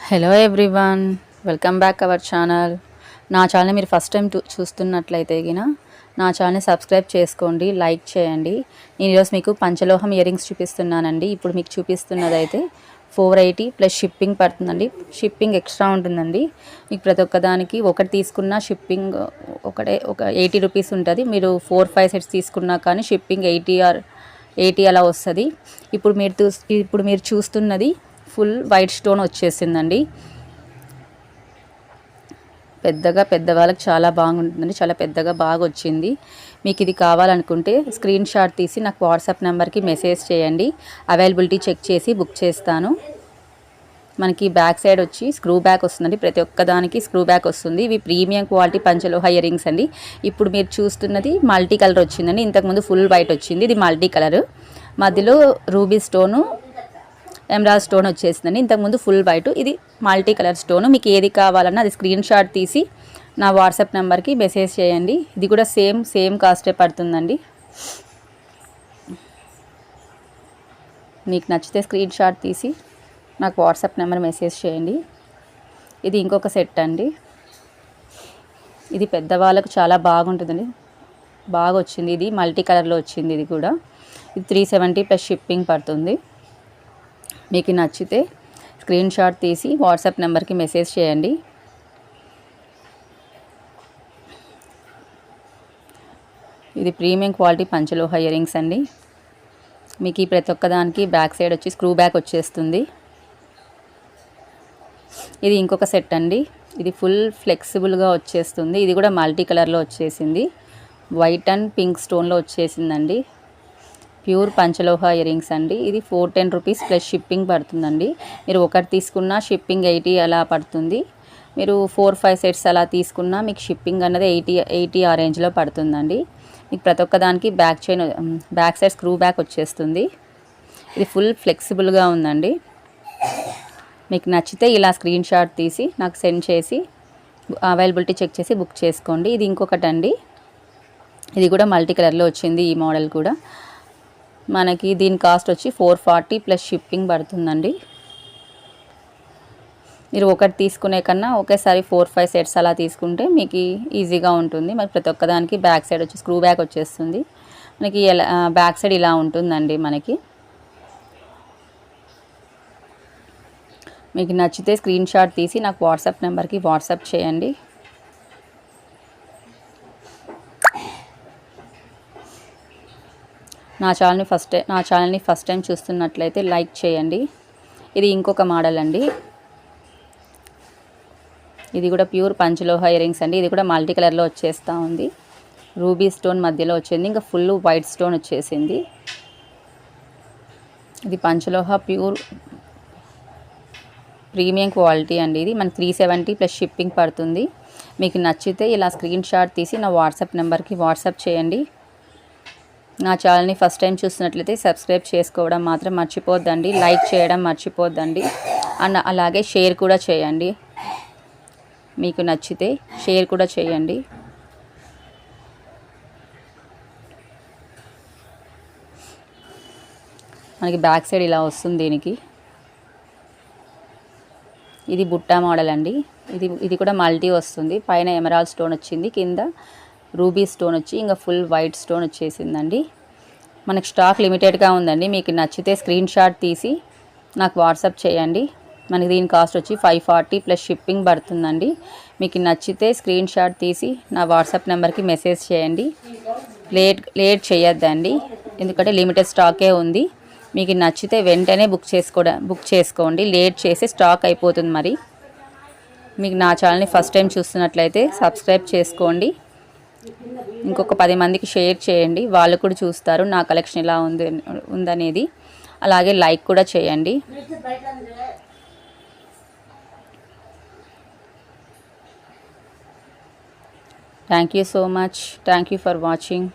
Hello everyone, welcome back our channel. నా channel మీరు first time చూస్తున్నట్లయితే నా ఛానల్ని సబ్స్క్రైబ్ చేసుకోండి, లైక్ చేయండి. నేను ఈరోజు మీకు పంచలోహం ఇయర్ రింగ్స్ చూపిస్తున్నానండి. ఇప్పుడు మీకు చూపిస్తున్నదైతే 480 ప్లస్ షిప్పింగ్ పడుతుందండి. షిప్పింగ్ ఎక్స్ట్రా ఉంటుందండి. మీకు ప్రతి ఒక్కదానికి ఒకటి తీసుకున్న షిప్పింగ్ ఒక 80 రూపీస్ ఉంటుంది. మీరు 4-5 సెట్స్ తీసుకున్నా కానీ షిప్పింగ్ 80 అలా వస్తుంది. ఇప్పుడు మీరు చూస్తున్నది ఫుల్ వైట్ స్టోన్ వచ్చేసిందండి. పెద్దవాళ్ళకి చాలా బాగుంటుందండి. చాలా పెద్దగా బాగా వచ్చింది. మీకు ఇది కావాలనుకుంటే స్క్రీన్ షాట్ తీసి నాకు వాట్సాప్ నెంబర్కి మెసేజ్ చేయండి. అవైలబిలిటీ చెక్ చేసి బుక్ చేస్తాను. మనకి బ్యాక్ సైడ్ వచ్చి స్క్రూ బ్యాక్ వస్తుందండి. ప్రతి ఒక్కదానికి స్క్రూ బ్యాక్ వస్తుంది. ఇవి ప్రీమియం క్వాలిటీ పంచలోహ ఇయర్ రింగ్స్ అండి. ఇప్పుడు మీరు చూస్తున్నది మల్టీ కలర్ వచ్చిందండి. ఇంతకుముందు ఫుల్ వైట్ వచ్చింది. ఇది మల్టీ కలర్, మధ్యలో రూబీ స్టోను, ఎమరాల్డ్ స్టోన్ వచ్చేసిందండి. ఇంతకుముందు ఫుల్ వైట్, ఇది మల్టీ కలర్ స్టోన్. మీకు ఏది కావాలన్నా అది స్క్రీన్ షాట్ తీసి నా వాట్సాప్ నెంబర్కి మెసేజ్ చేయండి. ఇది కూడా సేమ్ కాస్టే పడుతుందండి. మీకు నచ్చితే స్క్రీన్ షాట్ తీసి నాకు వాట్సాప్ నెంబర్ మెసేజ్ చేయండి. ఇది ఇంకొక సెట్ అండి. ఇది పెద్దవాళ్ళకు చాలా బాగుంటుందండి. బాగా వచ్చింది. ఇది మల్టీ కలర్లో వచ్చింది. ఇది కూడా ఇది 370 ప్లస్ షిప్పింగ్ పడుతుంది. మీకు నచ్చితే స్క్రీన్ షాట్ తీసి వాట్సాప్ నెంబర్కి మెసేజ్ చేయండి. ఇది ప్రీమియం క్వాలిటీ పంచలోహ ఇయర్ రింగ్స్ అండి. మీకు ఈ ప్రతి ఒక్కదానికి బ్యాక్ సైడ్ వచ్చి స్క్రూ బ్యాక్ వచ్చేస్తుంది. ఇది ఇంకొక సెట్ అండి. ఇది ఫుల్ ఫ్లెక్సిబుల్గా వచ్చేస్తుంది. ఇది కూడా మల్టీ కలర్లో వచ్చేసింది. వైట్ అండ్ పింక్ స్టోన్లో వచ్చేసిందండి. ప్యూర్ పంచలోహ ఇయర్ రింగ్స్ అండి. ఇది 410 రూపీస్ ప్లస్ షిప్పింగ్ పడుతుందండి. మీరు ఒకటి తీసుకున్నా షిప్పింగ్ 80 అలా పడుతుంది. మీరు 4-5 సెట్స్ అలా తీసుకున్నా మీకు షిప్పింగ్ అన్నది 80 ఆ రేంజ్లో పడుతుందండి. మీకు ప్రతి ఒక్కదానికి బ్యాక్ సైడ్ స్క్రూ బ్యాక్ వచ్చేస్తుంది. ఇది ఫుల్ ఫ్లెక్సిబుల్గా ఉందండి. మీకు నచ్చితే ఇలా స్క్రీన్ షాట్ తీసి నాకు సెండ్ చేసి అవైలబిలిటీ చెక్ చేసి బుక్ చేసుకోండి. ఇది ఇంకొకటి అండి. ఇది కూడా మల్టీ కలర్లో వచ్చింది. ఈ మోడల్ కూడా మనకి దీని కాస్ట్ వచ్చి 440 ప్లస్ షిప్పింగ్ పడుతుందండి. మీరు ఒకటి తీసుకునే కన్నా ఒకేసారి 4-5 సెట్స్ అలా తీసుకుంటే మీకు ఈజీగా ఉంటుంది. మరి ప్రతి ఒక్కదానికి బ్యాక్ సైడ్ వచ్చి స్క్రూ బ్యాక్ వచ్చేస్తుంది. మనకి బ్యాక్ సైడ్ ఇలా ఉంటుందండి. మీకు నచ్చితే స్క్రీన్ షాట్ తీసి నాకు వాట్సాప్ నెంబర్కి వాట్సాప్ చేయండి. నా ఛానల్ని ఫస్ట్ టైం చూస్తున్నట్లయితే లైక్ చేయండి. ఇది ఇంకొక మోడల్ అండి. ఇది కూడా ప్యూర్ పంచలోహ ఇయర్ రింగ్స్ అండి. ఇది కూడా మల్టీ కలర్లో వచ్చేస్తూ ఉంది. రూబీ స్టోన్ మధ్యలో వచ్చింది. ఇంకా ఫుల్ వైట్ స్టోన్ వచ్చేసింది. ఇది పంచలోహ ప్యూర్ ప్రీమియం క్వాలిటీ అండి. ఇది మనకి 370 ప్లస్ షిప్పింగ్ పడుతుంది. మీకు నచ్చితే ఇలా స్క్రీన్ షాట్ తీసి నా వాట్సాప్ నెంబర్కి వాట్సాప్ చేయండి. నా ఛానల్ని ఫస్ట్ టైం చూస్తున్నట్లయితే సబ్స్క్రైబ్ చేసుకోవడం మాత్రం మర్చిపోద్దండి. లైక్ చేయడం మర్చిపోద్దండి. అండ్ అలాగే షేర్ కూడా చేయండి. మీకు నచ్చితే షేర్ కూడా చేయండి. మనకి బ్యాక్ సైడ్ ఇలా వస్తుంది. దీనికి ఇది బుట్టా మోడల్ అండి. ఇది కూడా మల్టీ వస్తుంది. పైన ఎమరాల్డ్ స్టోన్ వచ్చింది, కింద రూబీ స్టోన్ వచ్చి ఇంకా ఫుల్ వైట్ స్టోన్ వచ్చేసిందండి. మనకి స్టాక్ లిమిటెడ్గా ఉందండి. మీకు నచ్చితే స్క్రీన్ షాట్ తీసి నాకు వాట్సాప్ చేయండి. మనకి దీని కాస్ట్ వచ్చి 540 ప్లస్ షిప్పింగ్ పడుతుందండి. మీకు నచ్చితే స్క్రీన్ షాట్ తీసి నా వాట్సాప్ నెంబర్కి మెసేజ్ చేయండి. లేట్ చేయొద్దండి, ఎందుకంటే లిమిటెడ్ స్టాకే ఉంది. మీకు నచ్చితే వెంటనే బుక్ చేసుకోండి. లేట్ చేసి స్టాక్ అయిపోతుంది. మరి మీకు నా ఛానల్ని ఫస్ట్ టైం చూస్తున్నట్లయితే సబ్స్క్రైబ్ చేసుకోండి. ఇంకొక 10 మందికి షేర్ చేయండి. వాళ్ళు కూడా చూస్తారు నా కలెక్షన్ ఎలా ఉందనేది. అలాగే లైక్ కూడా చేయండి. Thank you so much. Thank you for watching.